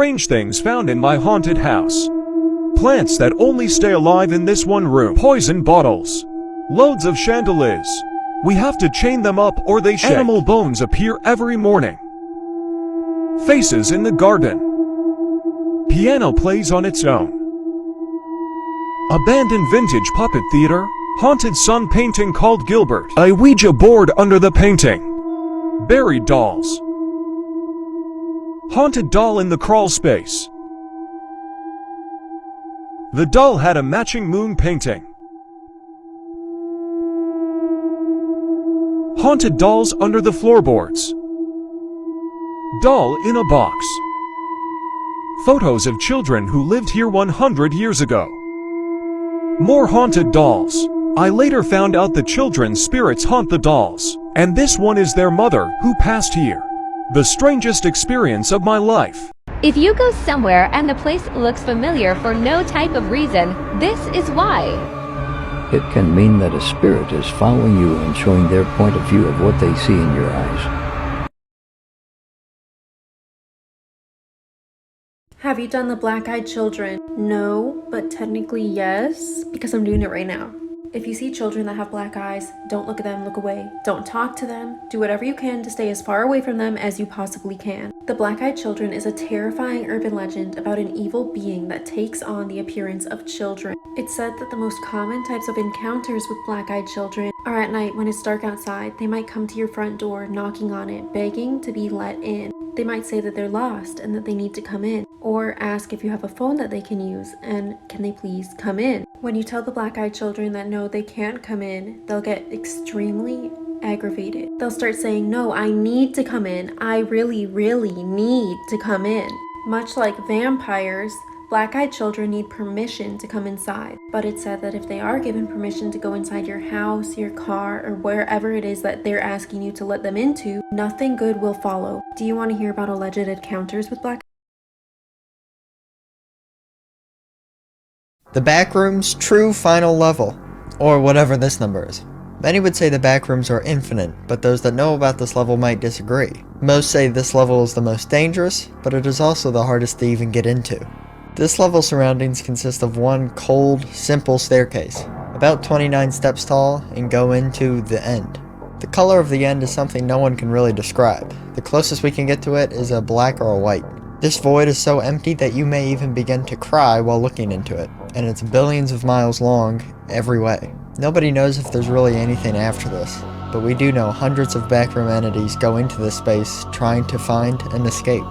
strange things found in my haunted house. Plants that only stay alive in this one room. Poison bottles. Loads of chandeliers. We have to chain them up or they shake. Animal bones appear every morning. Faces in the garden. Piano plays on its own. Abandoned vintage puppet theater. Haunted sun painting called Gilbert. A Ouija board under the painting. Buried dolls. Haunted doll in the crawl space. The doll had a matching moon painting. Haunted dolls under the floorboards. Doll in a box. Photos of children who lived here 100 years ago. More haunted dolls. I later found out the children's spirits haunt the dolls, and this one is their mother who passed here. The strangest experience of my life. If you go somewhere and the place looks familiar for no type of reason, this is why. It can mean that a spirit is following you and showing their point of view of what they see in your eyes. Have you done the black-eyed children? No, but technically yes, because I'm doing it right now. If you see children that have black eyes, don't look at them, look away. Don't talk to them. Do whatever you can to stay as far away from them as you possibly can. The black-eyed children is a terrifying urban legend about an evil being that takes on the appearance of children. It's said that the most common types of encounters with black-eyed children are at night when it's dark outside. They might come to your front door, knocking on it, begging to be let in. They might say that they're lost and that they need to come in, or ask if you have a phone that they can use and can they please come in. When you tell the black-eyed children that no, they can't come in, they'll get extremely aggravated. They'll start saying, no, I need to come in. I really, really need to come in. Much like vampires, black-eyed children need permission to come inside. But it's said that if they are given permission to go inside your house, your car, or wherever it is that they're asking you to let them into, nothing good will follow. Do you want to hear about alleged encounters with black? The Backroom's true final level, or whatever this number is. Many would say the Backrooms are infinite, but those that know about this level might disagree. Most say this level is the most dangerous, but it is also the hardest to even get into. This level's surroundings consist of one cold, simple staircase, about 29 steps tall, and go into the end. The color of the end is something no one can really describe. The closest we can get to it is a black or a white. This void is so empty that you may even begin to cry while looking into it, and it's billions of miles long every way. Nobody knows if there's really anything after this, but we do know hundreds of backroom entities go into this space trying to find an escape.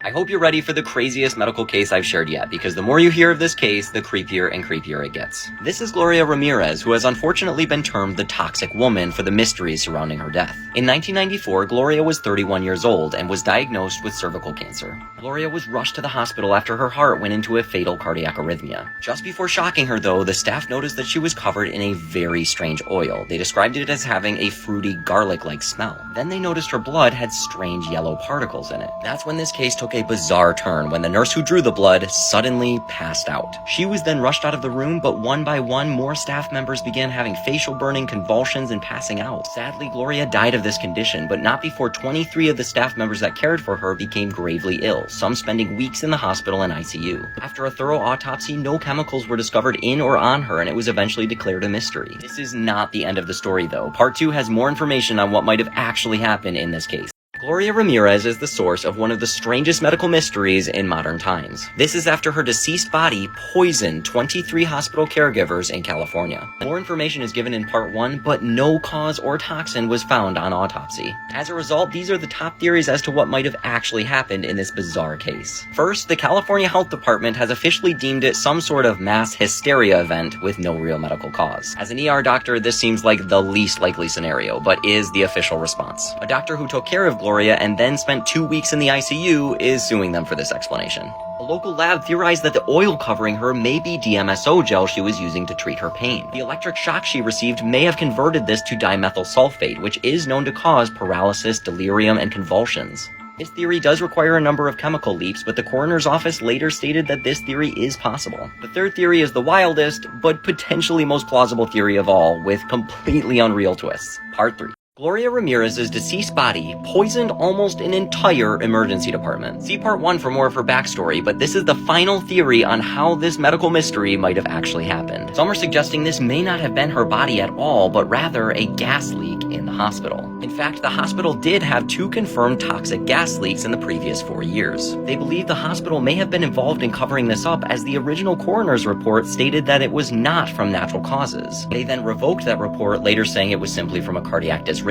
I hope you're ready for the craziest medical case I've shared yet, because the more you hear of this case, the creepier and creepier it gets. This is Gloria Ramirez, who has unfortunately been termed the toxic woman for the mysteries surrounding her death. In 1994, Gloria was 31 years old and was diagnosed with cervical cancer. Gloria was rushed to the hospital after her heart went into a fatal cardiac arrhythmia. Just before shocking her though, the staff noticed that she was covered in a very strange oil. They described it as having a fruity garlic-like smell. Then they noticed her blood had strange yellow particles in it. That's when this case took a bizarre turn when the nurse who drew the blood suddenly passed out. She was then rushed out of the room, but one by one, more staff members began having facial burning, convulsions, and passing out. Sadly, Gloria died of this condition, but not before 23 of the staff members that cared for her became gravely ill, some spending weeks in the hospital and ICU. After a thorough autopsy, no chemicals were discovered in or on her, and it was eventually declared a mystery. This is not the end of the story, though. Part 2 has more information on what might have actually happened in this case. Gloria Ramirez is the source of one of the strangest medical mysteries in modern times. This is after her deceased body poisoned 23 hospital caregivers in California. More information is given in part 1, but no cause or toxin was found on autopsy. As a result, these are the top theories as to what might have actually happened in this bizarre case. First, the California Health Department has officially deemed it some sort of mass hysteria event with no real medical cause. As an ER doctor, this seems like the least likely scenario, but is the official response. A doctor who took care of Gloria and then spent 2 weeks in the ICU is suing them for this explanation. A local lab theorized that the oil covering her may be DMSO gel she was using to treat her pain. The electric shock she received may have converted this to dimethyl sulfate, which is known to cause paralysis, delirium, and convulsions. This theory does require a number of chemical leaps, but the coroner's office later stated that this theory is possible. The third theory is the wildest, but potentially most plausible theory of all, with completely unreal twists. Part 3. Gloria Ramirez's deceased body poisoned almost an entire emergency department. See part 1 for more of her backstory, but this is the final theory on how this medical mystery might have actually happened. Some are suggesting this may not have been her body at all, but rather a gas leak in the hospital. In fact, the hospital did have 2 confirmed toxic gas leaks in the previous 4 years. They believe the hospital may have been involved in covering this up, as the original coroner's report stated that it was not from natural causes. They then revoked that report, later saying it was simply from a cardiac dysrhythmia.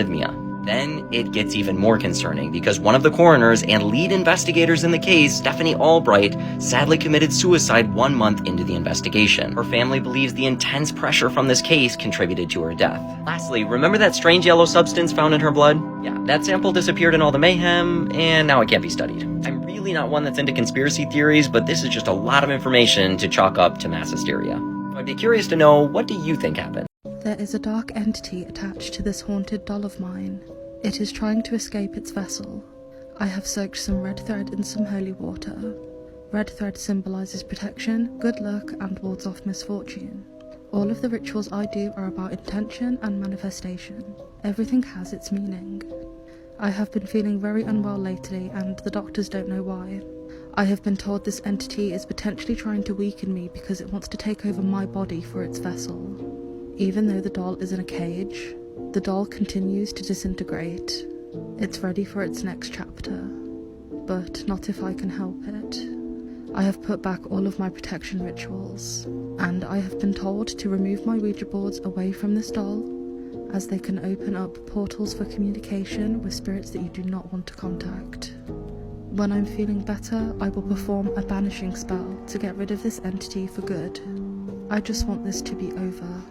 Then it gets even more concerning, because one of the coroners and lead investigators in the case, Stephanie Albright, sadly committed suicide 1 month into the investigation. Her family believes the intense pressure from this case contributed to her death. Lastly, remember that strange yellow substance found in her blood? Yeah, that sample disappeared in all the mayhem, and now it can't be studied. I'm really not one that's into conspiracy theories, but this is just a lot of information to chalk up to mass hysteria. I'd be curious to know, what do you think happened? There is a dark entity attached to this haunted doll of mine. It is trying to escape its vessel. I have soaked some red thread in some holy water. Red thread symbolizes protection, good luck, and wards off misfortune. All of the rituals I do are about intention and manifestation. Everything has its meaning. I have been feeling very unwell lately, and the doctors don't know why. I have been told this entity is potentially trying to weaken me because it wants to take over my body for its vessel. Even though the doll is in a cage, the doll continues to disintegrate. It's ready for its next chapter, but not if I can help it. I have put back all of my protection rituals, and I have been told to remove my Ouija boards away from this doll, as they can open up portals for communication with spirits that you do not want to contact. When I'm feeling better, I will perform a banishing spell to get rid of this entity for good. I just want this to be over.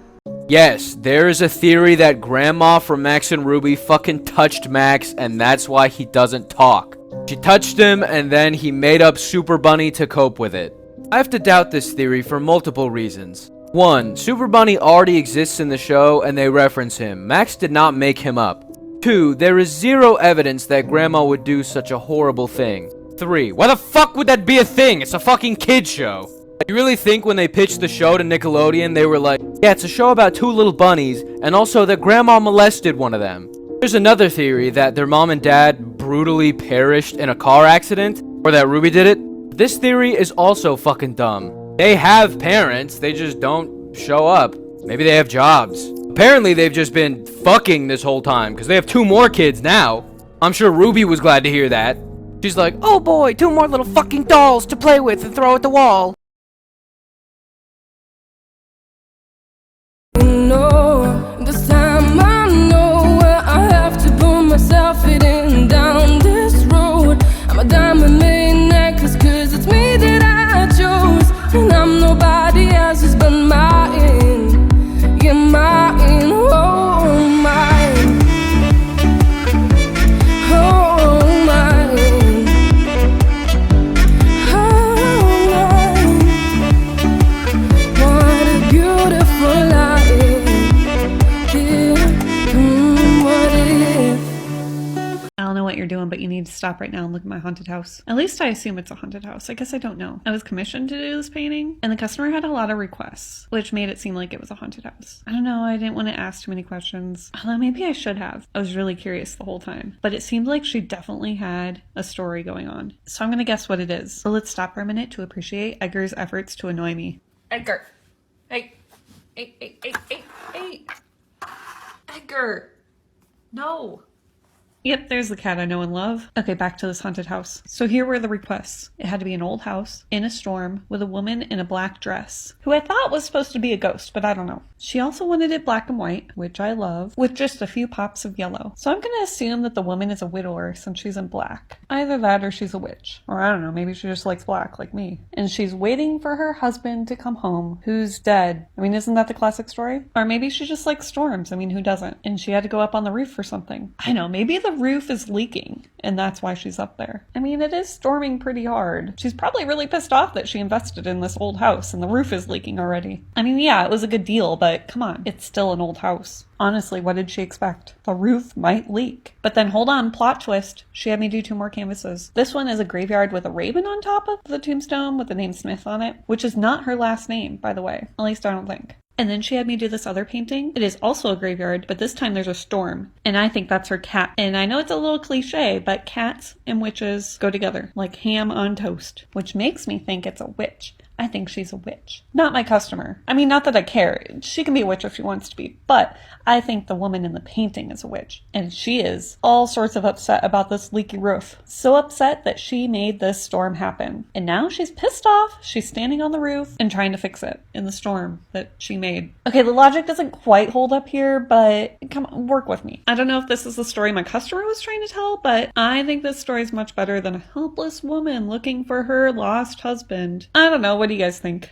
Yes, there is a theory that Grandma from Max and Ruby fucking touched Max, and that's why he doesn't talk. She touched him, and then he made up Super Bunny to cope with it. I have to doubt this theory for multiple reasons. 1. Super Bunny already exists in the show, and they reference him. Max did not make him up. 2. There is zero evidence that Grandma would do such a horrible thing. 3. Why the fuck would that be a thing? It's a fucking kid show. You really think when they pitched the show to Nickelodeon, they were like, yeah, it's a show about 2 little bunnies, and also that Grandma molested one of them. There's another theory that their mom and dad brutally perished in a car accident, or that Ruby did it. This theory is also fucking dumb. They have parents, they just don't show up. Maybe they have jobs. Apparently they've just been fucking this whole time, because they have 2 more kids now. I'm sure Ruby was glad to hear that. She's like, oh boy, 2 more little fucking dolls to play with and throw at the wall. This time I know where I have to pull myself fitting down this road. I'm a diamond made necklace, cause it's me that I chose, and I'm nobody else's but mine. You're mine, oh mine, oh mine, oh mine. What a beautiful life. I don't know what you're doing, but you need to stop right now and look at my haunted house. At least I assume it's a haunted house. I guess I don't know. I was commissioned to do this painting, and the customer had a lot of requests, which made it seem like it was a haunted house. I don't know, I didn't want to ask too many questions. Although maybe I should have. I was really curious the whole time. But it seemed like she definitely had a story going on. So I'm gonna guess what it is. So let's stop for a minute to appreciate Edgar's efforts to annoy me. Edgar! Hey! Hey! Edgar! No! Yep, there's the cat I know and love. Okay, back to this haunted house. So here were the requests. It had to be an old house, in a storm, with a woman in a black dress, who I thought was supposed to be a ghost, but I don't know. She also wanted it black and white, which I love, with just a few pops of yellow. So I'm gonna assume that the woman is a widower since she's in black. Either that or she's a witch. Or I don't know, maybe she just likes black like me. And she's waiting for her husband to come home, who's dead. I mean, isn't that the classic story? Or maybe she just likes storms. I mean, who doesn't? And she had to go up on the roof for something. I know, maybe the roof is leaking, and that's why she's up there. I mean, it is storming pretty hard. She's probably really pissed off that she invested in this old house and the roof is leaking already. I mean, yeah, it was a good deal, but come on, it's still an old house. Honestly, what did she expect? The roof might leak. But then hold on, plot twist. She had me do 2 more canvases. This one is a graveyard with a raven on top of the tombstone with the name Smith on it, which is not her last name, by the way. At least I don't think. And then she had me do this other painting. It is also a graveyard, but this time there's a storm. And I think that's her cat. And I know it's a little cliche, but cats and witches go together like ham on toast, which makes me think it's a witch. I think she's a witch. Not my customer. I mean, not that I care. She can be a witch if she wants to be, but I think the woman in the painting is a witch. And she is all sorts of upset about this leaky roof. So upset that she made this storm happen. And now she's pissed off. She's standing on the roof and trying to fix it in the storm that she made. Okay, the logic doesn't quite hold up here, but come on, work with me. I don't know if this is the story my customer was trying to tell, but I think this story is much better than a helpless woman looking for her lost husband. I don't know. What do you guys think?